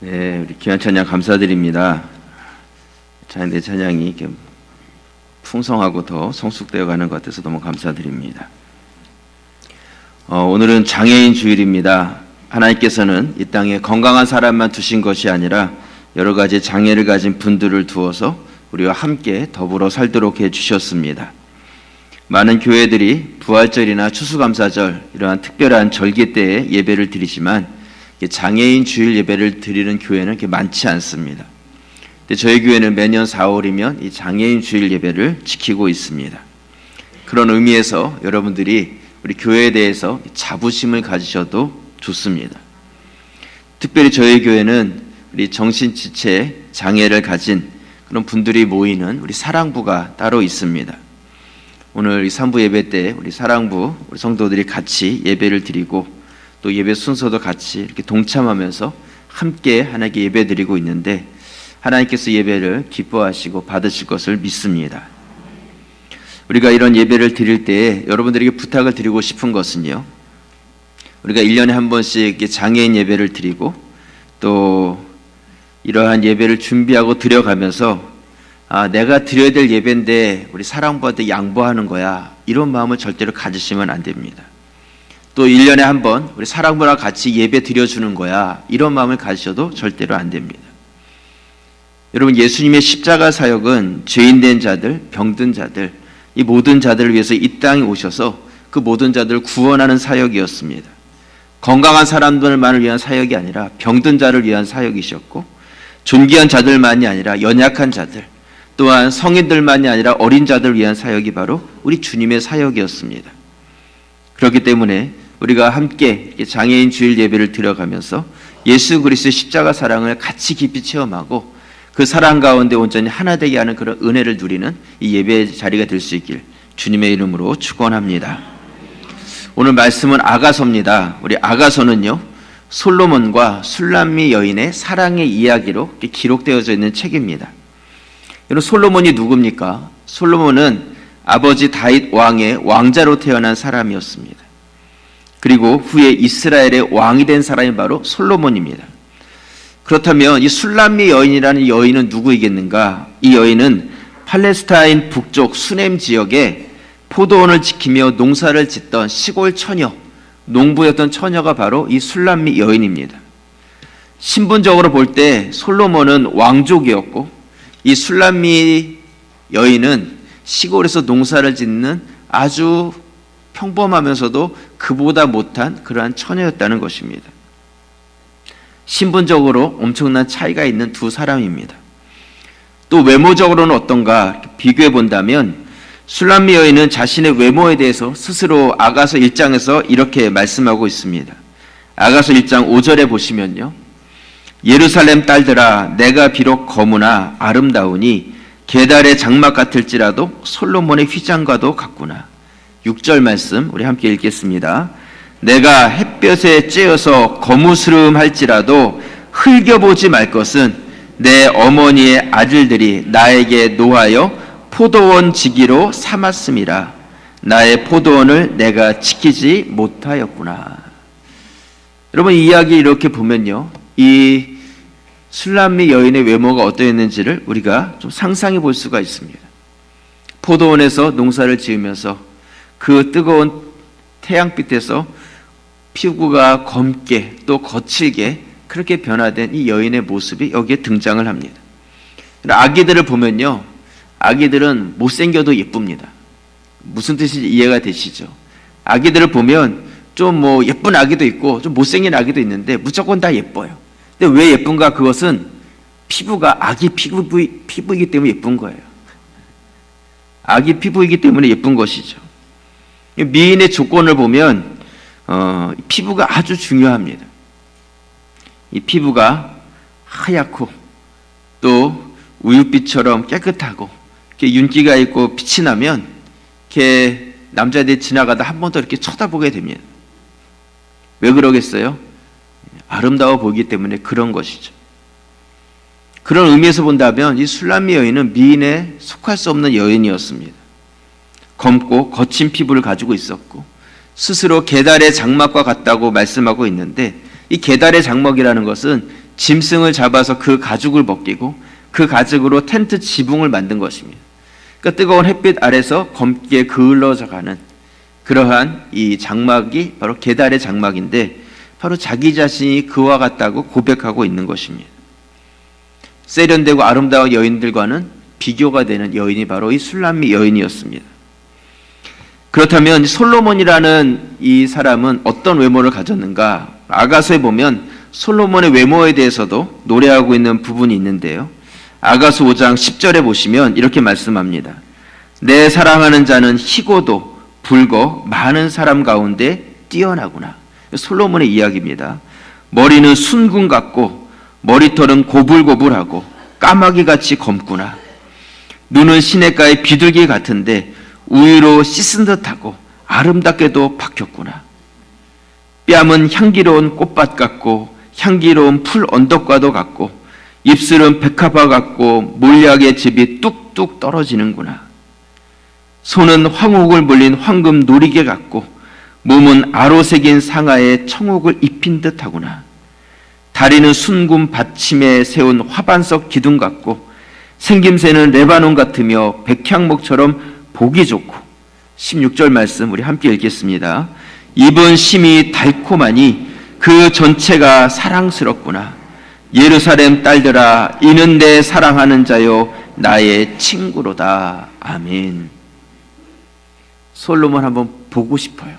네, 우리 귀한 찬양 감사드립니다. 내 찬양이 이렇게 풍성하고 더 성숙되어 가는 것 같아서 너무 감사드립니다. 오늘은 장애인 주일입니다. 하나님께서는 이 땅에 건강한 사람만 두신 것이 아니라 여러 가지 장애를 가진 분들을 두어서 우리와 함께 더불어 살도록 해주셨습니다. 많은 교회들이 부활절이나 추수감사절 이러한 특별한 절기 때에 예배를 드리지만 장애인 주일 예배를 드리는 교회는 그렇게 많지 않습니다. 근데 저희 교회는 매년 4월이면 이 장애인 주일 예배를 지키고 있습니다. 그런 의미에서 여러분들이 우리 교회에 대해서 자부심을 가지셔도 좋습니다. 특별히 저희 교회는 우리 정신지체 장애를 가진 그런 분들이 모이는 우리 사랑부가 따로 있습니다. 오늘 이 3부 예배 때 우리 사랑부 우리 성도들이 같이 예배를 드리고 또 예배 순서도 같이 이렇게 동참하면서 함께 하나님께 예배 드리고 있는데 하나님께서 예배를 기뻐하시고 받으실 것을 믿습니다. 우리가 이런 예배를 드릴 때 여러분들에게 부탁을 드리고 싶은 것은요, 우리가 1년에 한 번씩 장애인 예배를 드리고 또 이러한 예배를 준비하고 드려가면서 내가 드려야 될 예배인데 우리 사랑부한테 양보하는 거야, 이런 마음을 절대로 가지시면 안 됩니다. 또 1년에 한 번 우리 사랑부랑 같이 예배 드려주는 거야, 이런 마음을 가지셔도 절대로 안 됩니다. 여러분, 예수님의 십자가 사역은 죄인된 자들, 병든 자들, 이 모든 자들을 위해서 이 땅에 오셔서 그 모든 자들을 구원하는 사역이었습니다. 건강한 사람들만을 위한 사역이 아니라 병든 자를 위한 사역이셨고, 존귀한 자들만이 아니라 연약한 자들, 또한 성인들만이 아니라 어린 자들을 위한 사역이 바로 우리 주님의 사역이었습니다. 그렇기 때문에 우리가 함께 장애인 주일 예배를 드려가면서 예수 그리스도의 십자가 사랑을 같이 깊이 체험하고 그 사랑 가운데 온전히 하나 되게 하는 그런 은혜를 누리는 이 예배 자리가 될 수 있길 주님의 이름으로 축원합니다. 오늘 말씀은 아가서입니다. 우리 아가서는요, 솔로몬과 술람미 여인의 사랑의 이야기로 기록되어져 있는 책입니다. 여러분, 솔로몬이 누굽니까? 솔로몬은 아버지 다윗 왕의 왕자로 태어난 사람이었습니다. 그리고 후에 이스라엘의 왕이 된 사람이 바로 솔로몬입니다. 그렇다면 이 술람미 여인이라는 여인은 누구이겠는가? 이 여인은 팔레스타인 북쪽 수넴 지역에 포도원을 지키며 농사를 짓던 시골 처녀, 농부였던 처녀가 바로 이 술람미 여인입니다. 신분적으로 볼 때 솔로몬은 왕족이었고 이 술람미 여인은 시골에서 농사를 짓는 아주 평범하면서도 그보다 못한 그러한 처녀였다는 것입니다. 신분적으로 엄청난 차이가 있는 두 사람입니다. 또 외모적으로는 어떤가 비교해 본다면 술람미 여인은 자신의 외모에 대해서 스스로 아가서 1장에서 이렇게 말씀하고 있습니다. 아가서 1장 5절에 보시면요, 예루살렘 딸들아, 내가 비록 거무나 아름다우니 게달의 장막 같을지라도 솔로몬의 휘장과도 같구나. 6절 말씀 우리 함께 읽겠습니다. 내가 햇볕에 쬐어서 거무스름할지라도 흘겨보지 말 것은 내 어머니의 아들들이 나에게 노하여 포도원 지기로 삼았음이라. 나의 포도원을 내가 지키지 못하였구나. 여러분, 이 이야기 이렇게 보면요, 이 술람미 여인의 외모가 어떠했는지를 우리가 좀 상상해 볼 수가 있습니다. 포도원에서 농사를 지으면서 그 뜨거운 태양빛에서 피부가 검게 또 거칠게 그렇게 변화된 이 여인의 모습이 여기에 등장을 합니다. 아기들을 보면요, 아기들은 못생겨도 예쁩니다. 무슨 뜻인지 이해가 되시죠? 아기들을 보면 좀 예쁜 아기도 있고 좀 못생긴 아기도 있는데 무조건 다 예뻐요. 근데 왜 예쁜가? 그것은 피부가 아기 피부이기 때문에 예쁜 거예요. 아기 피부이기 때문에 예쁜 것이죠. 미인의 조건을 보면 피부가 아주 중요합니다. 이 피부가 하얗고 또 우윳빛처럼 깨끗하고 이렇게 윤기가 있고 빛이 나면 이렇게 남자들이 지나가다 한 번 더 이렇게 쳐다보게 됩니다. 왜 그러겠어요? 아름다워 보이기 때문에 그런 것이죠. 그런 의미에서 본다면 이 술람미 여인은 미인에 속할 수 없는 여인이었습니다. 검고 거친 피부를 가지고 있었고 스스로 게달의 장막과 같다고 말씀하고 있는데 이 게달의 장막이라는 것은 짐승을 잡아서 그 가죽을 벗기고 그 가죽으로 텐트 지붕을 만든 것입니다. 그러니까 뜨거운 햇빛 아래서 검게 그을러져 가는 그러한 이 장막이 바로 게달의 장막인데, 바로 자기 자신이 그와 같다고 고백하고 있는 것입니다. 세련되고 아름다운 여인들과는 비교가 되는 여인이 바로 이 술람미 여인이었습니다. 그렇다면 솔로몬이라는 이 사람은 어떤 외모를 가졌는가? 아가서에 보면 솔로몬의 외모에 대해서도 노래하고 있는 부분이 있는데요. 아가서 5장 10절에 보시면 이렇게 말씀합니다. 내 사랑하는 자는 희고도 붉어 많은 사람 가운데 뛰어나구나. 솔로몬의 이야기입니다. 머리는 순금 같고 머리털은 고불고불하고 까마귀같이 검구나. 눈은 시냇가의 비둘기 같은데 우유로 씻은 듯하고 아름답게도 박혔구나. 뺨은 향기로운 꽃밭 같고 향기로운 풀 언덕과도 같고 입술은 백합화 같고 몰약의 즙이 뚝뚝 떨어지는구나. 손은 황옥을 물린 황금 놀이개 같고 몸은 아로 새긴 상아에 청옥을 입힌 듯하구나. 다리는 순금 받침에 세운 화반석 기둥 같고 생김새는 레바논 같으며 백향목처럼 보기 좋고. 16절 말씀 우리 함께 읽겠습니다. 입은 심이 달콤하니 그 전체가 사랑스럽구나. 예루살렘 딸들아, 이는 내 사랑하는 자요 나의 친구로다. 아멘. 솔로몬 한번 보고 싶어요.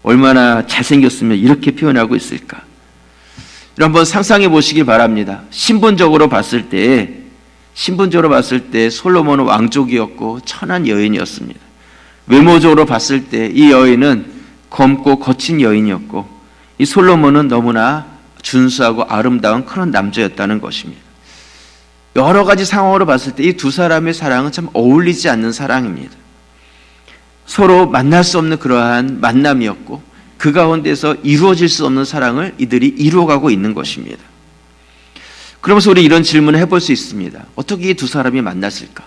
얼마나 잘생겼으면 이렇게 표현하고 있을까. 한번 상상해 보시기 바랍니다. 신분적으로 봤을 때 솔로몬은 왕족이었고 천한 여인이었습니다. 외모적으로 봤을 때 이 여인은 검고 거친 여인이었고, 이 솔로몬은 너무나 준수하고 아름다운 그런 남자였다는 것입니다. 여러 가지 상황으로 봤을 때 이 두 사람의 사랑은 참 어울리지 않는 사랑입니다. 서로 만날 수 없는 그러한 만남이었고, 그 가운데서 이루어질 수 없는 사랑을 이들이 이루어가고 있는 것입니다. 그러면서 우리 이런 질문을 해볼 수 있습니다. 어떻게 이 두 사람이 만났을까?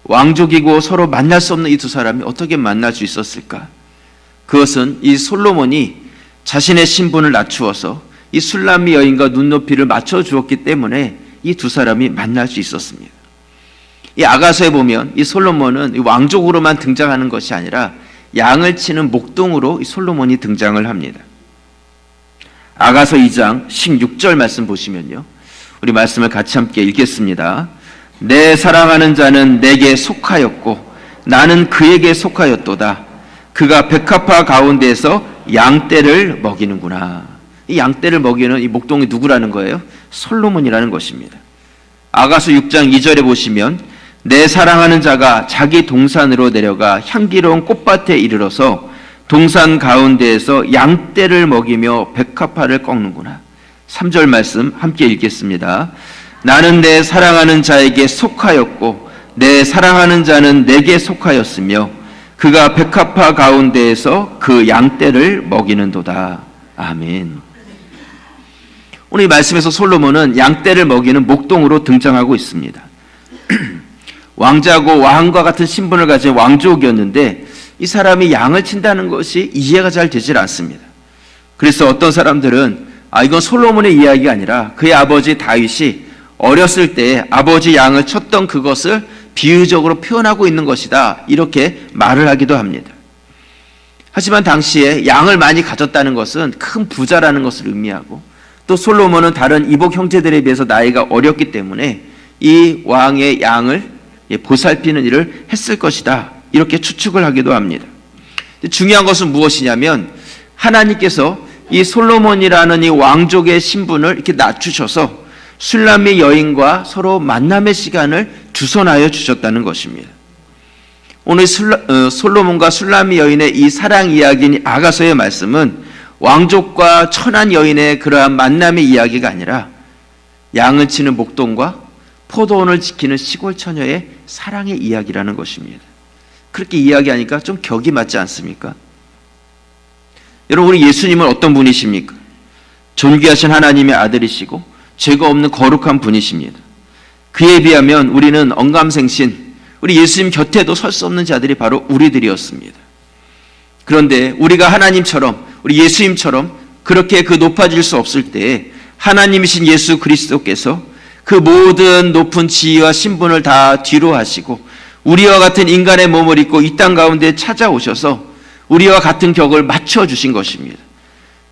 왕족이고 서로 만날 수 없는 이 두 사람이 어떻게 만날 수 있었을까? 그것은 이 솔로몬이 자신의 신분을 낮추어서 이 술람미 여인과 눈높이를 맞춰 주었기 때문에 이 두 사람이 만날 수 있었습니다. 이 아가서에 보면 이 솔로몬은 왕족으로만 등장하는 것이 아니라 양을 치는 목동으로 이 솔로몬이 등장을 합니다. 아가서 2장 16절 말씀 보시면요, 우리 말씀을 같이 함께 읽겠습니다. 내 사랑하는 자는 내게 속하였고 나는 그에게 속하였도다. 그가 백합화 가운데에서 양떼를 먹이는구나. 이 양떼를 먹이는 이 목동이 누구라는 거예요? 솔로몬이라는 것입니다. 아가서 6장 2절에 보시면 내 사랑하는 자가 자기 동산으로 내려가 향기로운 꽃밭에 이르러서 동산 가운데에서 양떼를 먹이며 백합화를 꺾는구나. 3절 말씀 함께 읽겠습니다. 나는 내 사랑하는 자에게 속하였고 내 사랑하는 자는 내게 속하였으며 그가 백합화 가운데에서 그 양떼를 먹이는도다. 아멘. 오늘 이 말씀에서 솔로몬은 양떼를 먹이는 목동으로 등장하고 있습니다. 왕자고 왕과 같은 신분을 가진 왕족이었는데 이 사람이 양을 친다는 것이 이해가 잘 되질 않습니다. 그래서 어떤 사람들은 이건 솔로몬의 이야기가 아니라 그의 아버지 다윗이 어렸을 때 아버지 양을 쳤던 그것을 비유적으로 표현하고 있는 것이다, 이렇게 말을 하기도 합니다. 하지만 당시에 양을 많이 가졌다는 것은 큰 부자라는 것을 의미하고, 또 솔로몬은 다른 이복 형제들에 비해서 나이가 어렸기 때문에 이 왕의 양을 보살피는 일을 했을 것이다, 이렇게 추측을 하기도 합니다. 중요한 것은 무엇이냐면 하나님께서 이 솔로몬이라는 이 왕족의 신분을 이렇게 낮추셔서 술람미 여인과 서로 만남의 시간을 주선하여 주셨다는 것입니다. 오늘 솔로몬과 술람미 여인의 이 사랑 이야기인 아가서의 말씀은 왕족과 천한 여인의 그러한 만남의 이야기가 아니라 양을 치는 목동과 포도원을 지키는 시골 처녀의 사랑의 이야기라는 것입니다. 그렇게 이야기하니까 좀 격이 맞지 않습니까? 여러분, 우리 예수님은 어떤 분이십니까? 존귀하신 하나님의 아들이시고 죄가 없는 거룩한 분이십니다. 그에 비하면 우리는 언감생신, 우리 예수님 곁에도 설 수 없는 자들이 바로 우리들이었습니다. 그런데 우리가 하나님처럼, 우리 예수님처럼 그렇게 높아질 수 없을 때 하나님이신 예수 그리스도께서 그 모든 높은 지위와 신분을 다 뒤로 하시고 우리와 같은 인간의 몸을 입고 이 땅 가운데 찾아오셔서 우리와 같은 격을 맞춰주신 것입니다.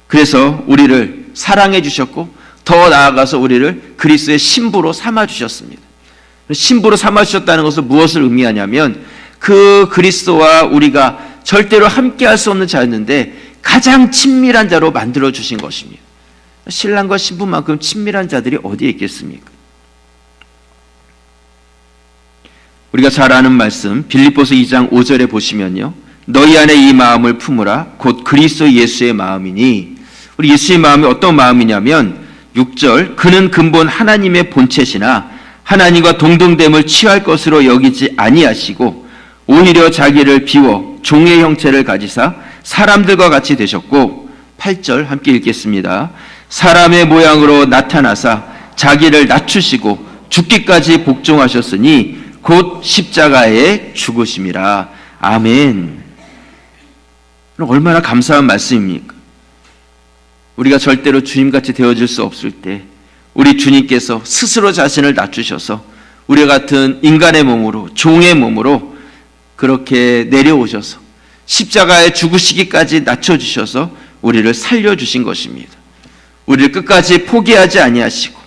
그래서 우리를 사랑해 주셨고 더 나아가서 우리를 그리스도의 신부로 삼아주셨습니다. 신부로 삼아주셨다는 것은 무엇을 의미하냐면 그 그리스도와 우리가 절대로 함께할 수 없는 자였는데 가장 친밀한 자로 만들어주신 것입니다. 신랑과 신부만큼 친밀한 자들이 어디에 있겠습니까? 우리가 잘 아는 말씀 빌립보서 2장 5절에 보시면요, 너희 안에 이 마음을 품으라 곧 그리스도 예수의 마음이니, 우리 예수의 마음이 어떤 마음이냐면 6절, 그는 근본 하나님의 본체시나 하나님과 동등됨을 취할 것으로 여기지 아니하시고 오히려 자기를 비워 종의 형체를 가지사 사람들과 같이 되셨고, 8절 함께 읽겠습니다. 사람의 모양으로 나타나사 자기를 낮추시고 죽기까지 복종하셨으니 곧 십자가에 죽으심이라. 아멘. 얼마나 감사한 말씀입니까? 우리가 절대로 주님같이 되어질 수 없을 때 우리 주님께서 스스로 자신을 낮추셔서 우리 같은 인간의 몸으로, 종의 몸으로 그렇게 내려오셔서 십자가에 죽으시기까지 낮춰주셔서 우리를 살려주신 것입니다. 우리를 끝까지 포기하지 아니하시고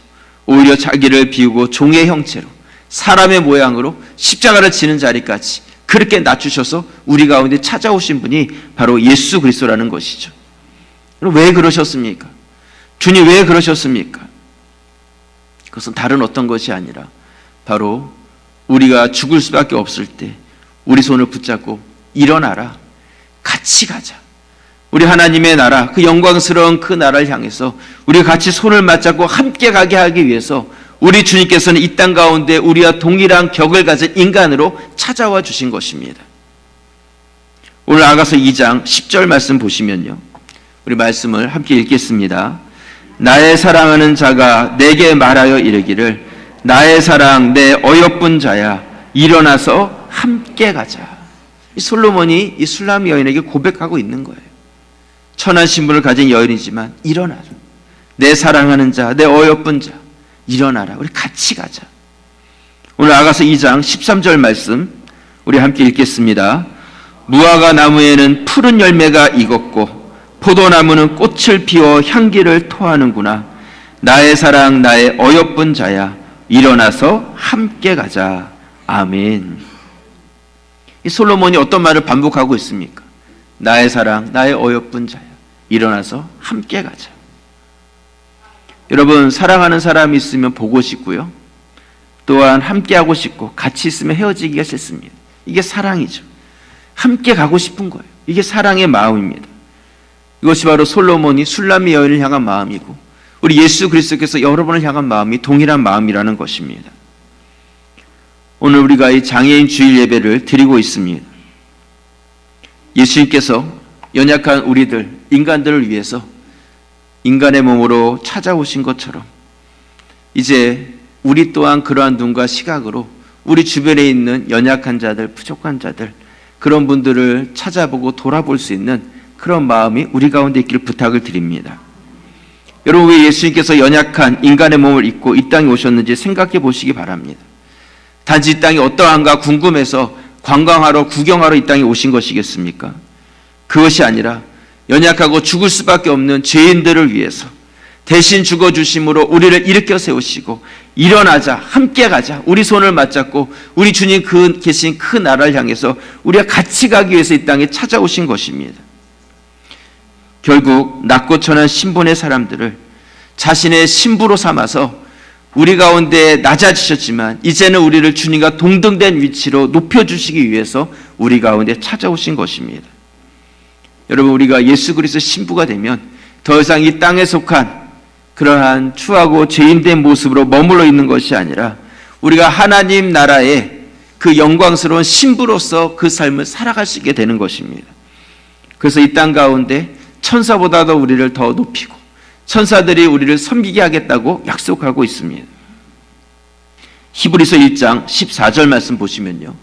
오히려 자기를 비우고 종의 형체로 사람의 모양으로 십자가를 지는 자리까지 그렇게 낮추셔서 우리 가운데 찾아오신 분이 바로 예수 그리스도라는 것이죠. 왜 그러셨습니까? 주님 왜 그러셨습니까? 그것은 다른 어떤 것이 아니라 바로 우리가 죽을 수밖에 없을 때 우리 손을 붙잡고 일어나라, 같이 가자. 우리 하나님의 나라, 그 영광스러운 그 나라를 향해서 우리가 같이 손을 맞잡고 함께 가게 하기 위해서 우리 주님께서는 이 땅 가운데 우리와 동일한 격을 가진 인간으로 찾아와 주신 것입니다. 오늘 아가서 2장 10절 말씀 보시면요, 우리 말씀을 함께 읽겠습니다. 나의 사랑하는 자가 내게 말하여 이르기를 나의 사랑 내 어여쁜 자야 일어나서 함께 가자. 이 솔로몬이 이 술람 여인에게 고백하고 있는 거예요. 천한 신분을 가진 여인이지만 일어나라. 내 사랑하는 자, 내 어여쁜 자 일어나라. 우리 같이 가자. 오늘 아가서 2장 13절 말씀 우리 함께 읽겠습니다. 무화과 나무에는 푸른 열매가 익었고 포도나무는 꽃을 피워 향기를 토하는구나. 나의 사랑 나의 어여쁜 자야 일어나서 함께 가자. 아멘. 이 솔로몬이 어떤 말을 반복하고 있습니까? 나의 사랑 나의 어여쁜 자야 일어나서 함께 가자. 여러분, 사랑하는 사람이 있으면 보고 싶고요, 또한 함께 하고 싶고 같이 있으면 헤어지기가 싫습니다. 이게 사랑이죠. 함께 가고 싶은 거예요. 이게 사랑의 마음입니다. 이것이 바로 솔로몬이 술람의 여인을 향한 마음이고 우리 예수 그리스도께서 여러분을 향한 마음이 동일한 마음이라는 것입니다. 오늘 우리가 이 장애인 주일 예배를 드리고 있습니다. 예수님께서 연약한 우리들, 인간들을 위해서 인간의 몸으로 찾아오신 것처럼 이제 우리 또한 그러한 눈과 시각으로 우리 주변에 있는 연약한 자들, 부족한 자들, 그런 분들을 찾아보고 돌아볼 수 있는 그런 마음이 우리 가운데 있기를 부탁을 드립니다. 여러분, 왜 예수님께서 연약한 인간의 몸을 입고 이 땅에 오셨는지 생각해 보시기 바랍니다. 단지 이 땅이 어떠한가 궁금해서 관광하러, 구경하러 이 땅에 오신 것이겠습니까? 그것이 아니라 연약하고 죽을 수밖에 없는 죄인들을 위해서 대신 죽어주심으로 우리를 일으켜 세우시고 일어나자, 함께 가자, 우리 손을 맞잡고 우리 주님 계신 그 나라를 향해서 우리가 같이 가기 위해서 이 땅에 찾아오신 것입니다. 결국 낮고 천한 신분의 사람들을 자신의 신부로 삼아서 우리 가운데 낮아지셨지만 이제는 우리를 주님과 동등된 위치로 높여주시기 위해서 우리 가운데 찾아오신 것입니다. 여러분, 우리가 예수 그리스도 신부가 되면 더 이상 이 땅에 속한 그러한 추하고 죄인된 모습으로 머물러 있는 것이 아니라 우리가 하나님 나라의 그 영광스러운 신부로서 그 삶을 살아갈 수 있게 되는 것입니다. 그래서 이 땅 가운데 천사보다도 우리를 더 높이고 천사들이 우리를 섬기게 하겠다고 약속하고 있습니다. 히브리서 1장 14절 말씀 보시면요,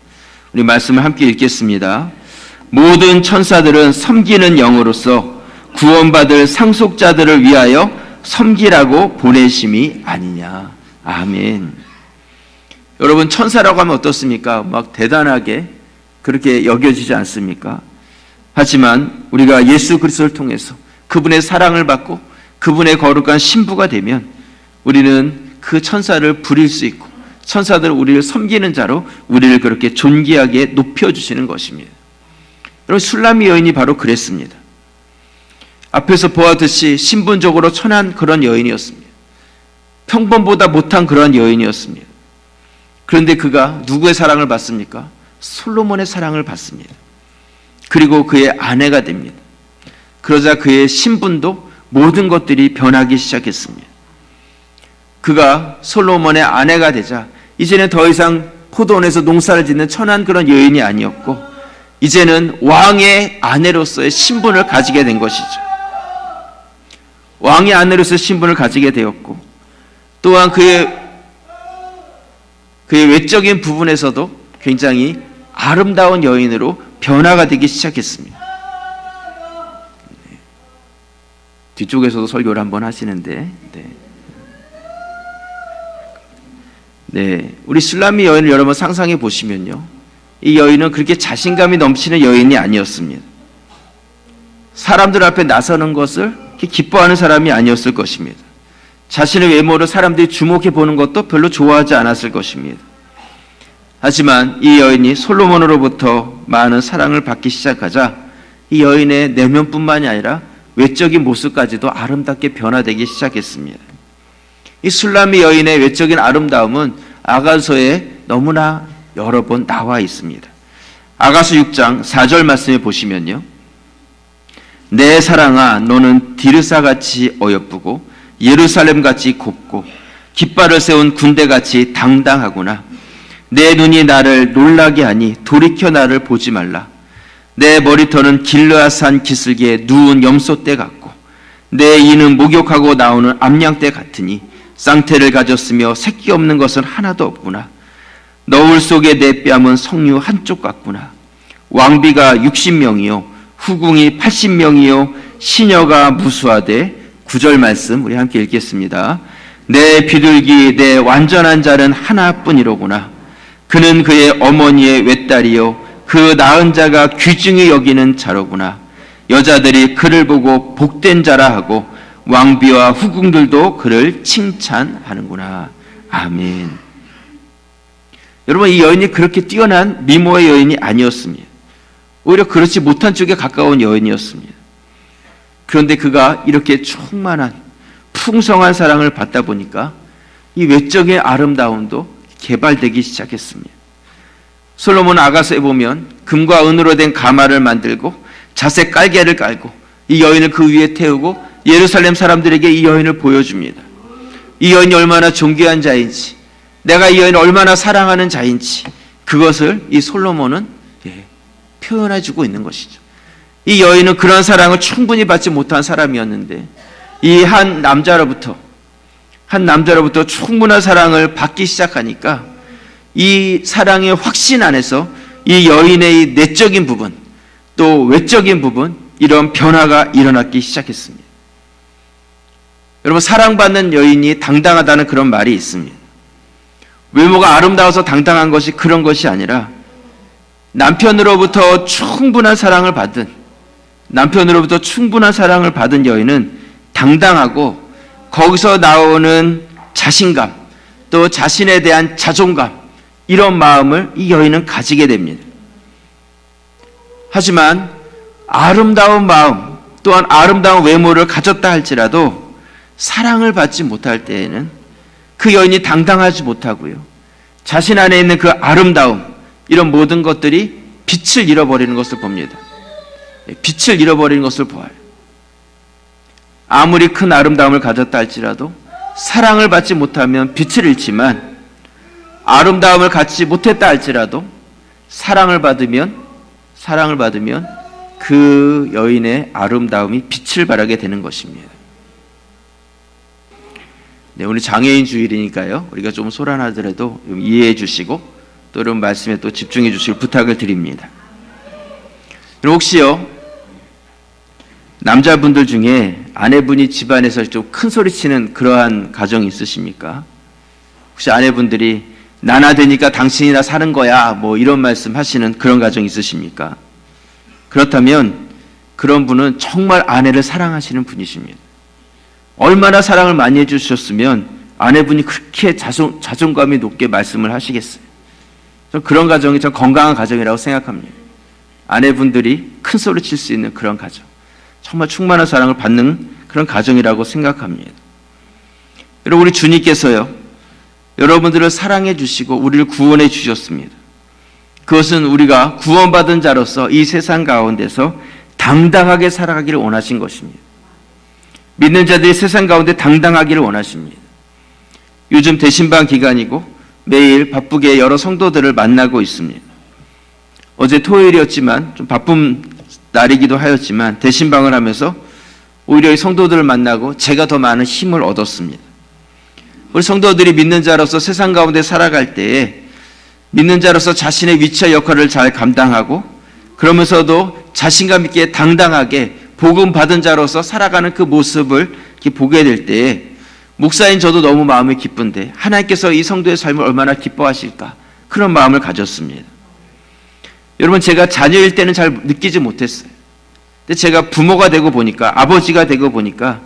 우리 말씀을 함께 읽겠습니다. 모든 천사들은 섬기는 영으로서 구원받을 상속자들을 위하여 섬기라고 보내심이 아니냐. 아멘. 여러분, 천사라고 하면 어떻습니까? 막 대단하게 그렇게 여겨지지 않습니까? 하지만 우리가 예수 그리스도를 통해서 그분의 사랑을 받고 그분의 거룩한 신부가 되면 우리는 그 천사를 부릴 수 있고 천사들은 우리를 섬기는 자로 우리를 그렇게 존귀하게 높여주시는 것입니다. 여러분, 술람미 여인이 바로 그랬습니다. 앞에서 보았듯이 신분적으로 천한 그런 여인이었습니다. 평범보다 못한 그런 여인이었습니다. 그런데 그가 누구의 사랑을 받습니까? 솔로몬의 사랑을 받습니다. 그리고 그의 아내가 됩니다. 그러자 그의 신분도 모든 것들이 변하기 시작했습니다. 그가 솔로몬의 아내가 되자 이제는 더 이상 포도원에서 농사를 짓는 천한 그런 여인이 아니었고 이제는 왕의 아내로서의 신분을 가지게 된 것이죠. 왕의 아내로서의 신분을 가지게 되었고 또한 그의 외적인 부분에서도 굉장히 아름다운 여인으로 변화가 되기 시작했습니다. 뒤쪽에서도 설교를 한번 하시는데 우리 술람미 여인을 여러분 상상해 보시면요, 이 여인은 그렇게 자신감이 넘치는 여인이 아니었습니다. 사람들 앞에 나서는 것을 기뻐하는 사람이 아니었을 것입니다. 자신의 외모를 사람들이 주목해 보는 것도 별로 좋아하지 않았을 것입니다. 하지만 이 여인이 솔로몬으로부터 많은 사랑을 받기 시작하자 이 여인의 내면뿐만이 아니라 외적인 모습까지도 아름답게 변화되기 시작했습니다. 이 술람미 여인의 외적인 아름다움은 아가서에 너무나 여러 번 나와 있습니다. 아가서 6장 4절 말씀에 보시면요, 내 사랑아 너는 디르사같이 어여쁘고 예루살렘같이 곱고 깃발을 세운 군대같이 당당하구나. 내 눈이 나를 놀라게 하니 돌이켜 나를 보지 말라. 내 머리털은 길르앗산 기슭에 누운 염소떼 같고 내 이는 목욕하고 나오는 암양떼 같으니 쌍태를 가졌으며 새끼 없는 것은 하나도 없구나. 너울 속에 내 뺨은 석류 한쪽 같구나. 왕비가 60명이요 후궁이 80명이요 시녀가 무수하되 9절 말씀 우리 함께 읽겠습니다. 내 비둘기 내 완전한 자는 하나뿐이로구나. 그는 그의 어머니의 외딸이요 그 낳은 자가 귀중히 여기는 자로구나. 여자들이 그를 보고 복된 자라 하고 왕비와 후궁들도 그를 칭찬하는구나. 아멘. 여러분, 이 여인이 그렇게 뛰어난 미모의 여인이 아니었습니다. 오히려 그렇지 못한 쪽에 가까운 여인이었습니다. 그런데 그가 이렇게 충만한 풍성한 사랑을 받다 보니까 이 외적인 아름다움도 개발되기 시작했습니다. 솔로몬 아가서에 보면 금과 은으로 된 가마를 만들고 자색 깔개를 깔고 이 여인을 그 위에 태우고 예루살렘 사람들에게 이 여인을 보여줍니다. 이 여인이 얼마나 존귀한 자인지, 내가 이 여인을 얼마나 사랑하는 자인지, 그것을 이 솔로몬은 표현해주고 있는 것이죠. 이 여인은 그런 사랑을 충분히 받지 못한 사람이었는데 이 한 남자로부터 충분한 사랑을 받기 시작하니까 이 사랑의 확신 안에서 이 여인의 내적인 부분 또 외적인 부분 이런 변화가 일어나기 시작했습니다. 여러분, 사랑받는 여인이 당당하다는 그런 말이 있습니다. 외모가 아름다워서 당당한 것이 그런 것이 아니라 남편으로부터 충분한 사랑을 받은 여인은 당당하고 거기서 나오는 자신감 또 자신에 대한 자존감 이런 마음을 이 여인은 가지게 됩니다. 하지만 아름다운 마음 또한 아름다운 외모를 가졌다 할지라도 사랑을 받지 못할 때에는 그 여인이 당당하지 못하고요, 자신 안에 있는 그 아름다움 이런 모든 것들이 빛을 잃어버리는 것을 봅니다. 빛을 잃어버리는 것을 보아요. 아무리 큰 아름다움을 가졌다 할지라도 사랑을 받지 못하면 빛을 잃지만 아름다움을 갖지 못했다 할지라도 사랑을 받으면 그 여인의 아름다움이 빛을 발하게 되는 것입니다. 오늘 장애인 주일이니까요, 우리가 좀 소란하더라도 이해해 주시고 또 이런 말씀에 또 집중해 주실 부탁을 드립니다. 혹시요 남자분들 중에 아내분이 집안에서 좀 큰 소리 치는 그러한 가정이 있으십니까? 혹시 아내분들이 나나 되니까 당신이나 사는 거야 뭐 이런 말씀 하시는 그런 가정 있으십니까? 그렇다면 그런 분은 정말 아내를 사랑하시는 분이십니다. 얼마나 사랑을 많이 해주셨으면 아내분이 그렇게 자존감이 높게 말씀을 하시겠어요? 저는 그런 가정이 참 건강한 가정이라고 생각합니다. 아내분들이 큰 소리 칠 수 있는 그런 가정, 정말 충만한 사랑을 받는 그런 가정이라고 생각합니다. 여러분, 우리 주님께서요, 여러분들을 사랑해 주시고 우리를 구원해 주셨습니다. 그것은 우리가 구원받은 자로서 이 세상 가운데서 당당하게 살아가기를 원하신 것입니다. 믿는 자들이 세상 가운데 당당하기를 원하십니다. 요즘 대신방 기간이고 매일 바쁘게 여러 성도들을 만나고 있습니다. 어제 토요일이었지만 좀 바쁜 날이기도 하였지만 대신방을 하면서 오히려 이 성도들을 만나고 제가 더 많은 힘을 얻었습니다. 우리 성도들이 믿는 자로서 세상 가운데 살아갈 때에 믿는 자로서 자신의 위치와 역할을 잘 감당하고 그러면서도 자신감 있게 당당하게 복음 받은 자로서 살아가는 그 모습을 이렇게 보게 될 때에 목사인 저도 너무 마음이 기쁜데 하나님께서 이 성도의 삶을 얼마나 기뻐하실까 그런 마음을 가졌습니다. 여러분, 제가 자녀일 때는 잘 느끼지 못했어요. 근데 제가 부모가 되고 보니까, 아버지가 되고 보니까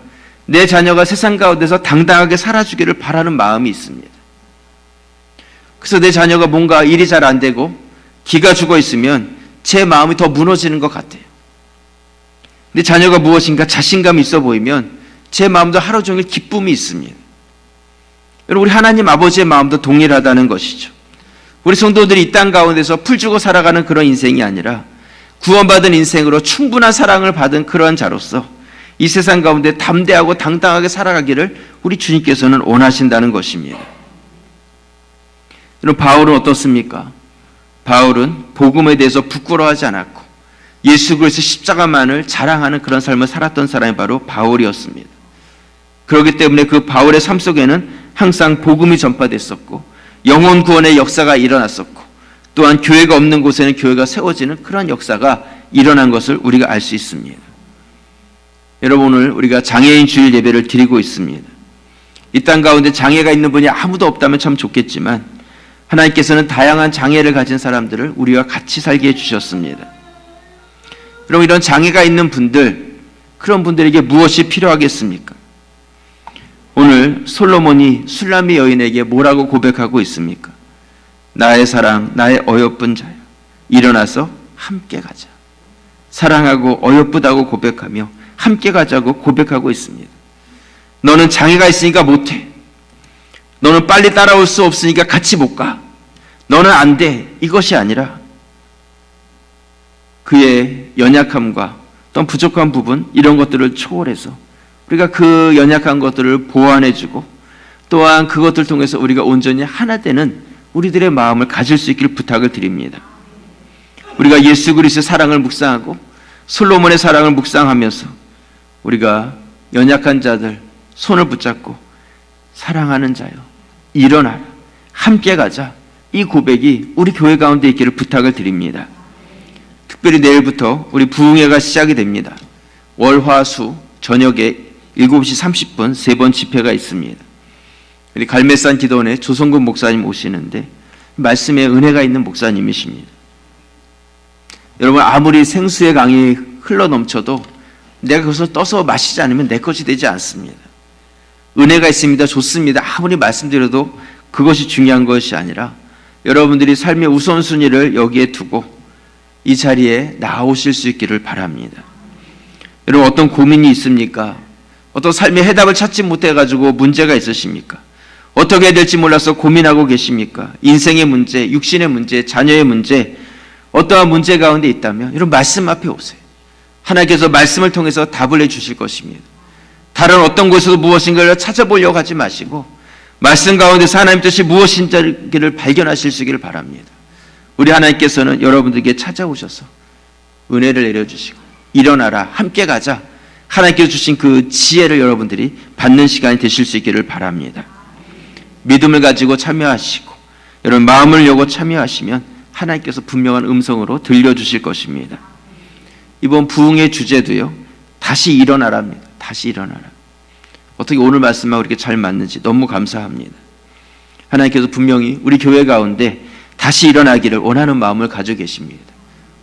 내 자녀가 세상 가운데서 당당하게 살아주기를 바라는 마음이 있습니다. 그래서 내 자녀가 뭔가 일이 잘 안 되고 기가 죽어 있으면 제 마음이 더 무너지는 것 같아요. 내 자녀가 무엇인가 자신감이 있어 보이면 제 마음도 하루 종일 기쁨이 있습니다. 여러분, 우리 하나님 아버지의 마음도 동일하다는 것이죠. 우리 성도들이 이 땅 가운데서 풀주고 살아가는 그런 인생이 아니라 구원받은 인생으로 충분한 사랑을 받은 그러한 자로서 이 세상 가운데 담대하고 당당하게 살아가기를 우리 주님께서는 원하신다는 것입니다. 여러분, 바울은 어떻습니까? 바울은 복음에 대해서 부끄러워하지 않았고 예수 그리스도 십자가만을 자랑하는 그런 삶을 살았던 사람이 바로 바울이었습니다. 그렇기 때문에 그 바울의 삶 속에는 항상 복음이 전파됐었고 영혼 구원의 역사가 일어났었고 또한 교회가 없는 곳에는 교회가 세워지는 그런 역사가 일어난 것을 우리가 알 수 있습니다. 여러분, 오늘 우리가 장애인 주일 예배를 드리고 있습니다. 이 땅 가운데 장애가 있는 분이 아무도 없다면 참 좋겠지만 하나님께서는 다양한 장애를 가진 사람들을 우리와 같이 살게 해주셨습니다. 여러분, 이런 장애가 있는 분들, 그런 분들에게 무엇이 필요하겠습니까? 오늘 솔로몬이 술람미 여인에게 뭐라고 고백하고 있습니까? 나의 사랑, 나의 어여쁜 자여, 일어나서 함께 가자. 사랑하고 어여쁘다고 고백하며 함께 가자고 고백하고 있습니다. 너는 장애가 있으니까 못해. 너는 빨리 따라올 수 없으니까 같이 못 가. 너는 안 돼. 이것이 아니라 그의 연약함과 또 부족한 부분, 이런 것들을 초월해서 우리가 그 연약한 것들을 보완해주고 또한 그것들 통해서 우리가 온전히 하나 되는 우리들의 마음을 가질 수 있기를 부탁을 드립니다. 우리가 예수 그리스도의 사랑을 묵상하고 솔로몬의 사랑을 묵상하면서 우리가 연약한 자들 손을 붙잡고 사랑하는 자여 일어나라, 함께 가자, 이 고백이 우리 교회 가운데 있기를 부탁을 드립니다. 특별히 내일부터 우리 부흥회가 시작이 됩니다. 월, 화, 수 저녁에 7시 30분 3번 집회가 있습니다. 우리 갈매산 기도원에 조성근 목사님 오시는데 말씀에 은혜가 있는 목사님이십니다. 여러분, 아무리 생수의 강이 흘러넘쳐도 내가 그것을 떠서 마시지 않으면 내 것이 되지 않습니다. 은혜가 있습니다. 좋습니다. 아무리 말씀드려도 그것이 중요한 것이 아니라 여러분들이 삶의 우선순위를 여기에 두고 이 자리에 나오실 수 있기를 바랍니다. 여러분, 어떤 고민이 있습니까? 어떤 삶의 해답을 찾지 못해가지고 문제가 있으십니까? 어떻게 해야 될지 몰라서 고민하고 계십니까? 인생의 문제, 육신의 문제, 자녀의 문제, 어떠한 문제 가운데 있다면 이런 말씀 앞에 오세요. 하나님께서 말씀을 통해서 답을 해주실 것입니다. 다른 어떤 곳에서 무엇인가를 찾아보려고 하지 마시고 말씀 가운데서 하나님 뜻이 무엇인지를 발견하실 수 있기를 바랍니다. 우리 하나님께서는 여러분들에게 찾아오셔서 은혜를 내려주시고 일어나라, 함께 가자, 하나님께서 주신 그 지혜를 여러분들이 받는 시간이 되실 수 있기를 바랍니다. 믿음을 가지고 참여하시고 여러분 마음을 열고 참여하시면 하나님께서 분명한 음성으로 들려주실 것입니다. 이번 부흥의 주제도요, 다시 일어나랍니다. 다시 일어나라. 어떻게 오늘 말씀하고 이렇게 잘 맞는지 너무 감사합니다. 하나님께서 분명히 우리 교회 가운데 다시 일어나기를 원하는 마음을 가지고 계십니다.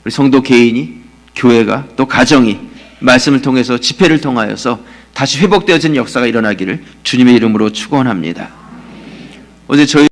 우리 성도 개인이, 교회가, 또 가정이 말씀을 통해서, 집회를 통하여서 다시 회복되어진 역사가 일어나기를 주님의 이름으로 축원합니다. 어제 저희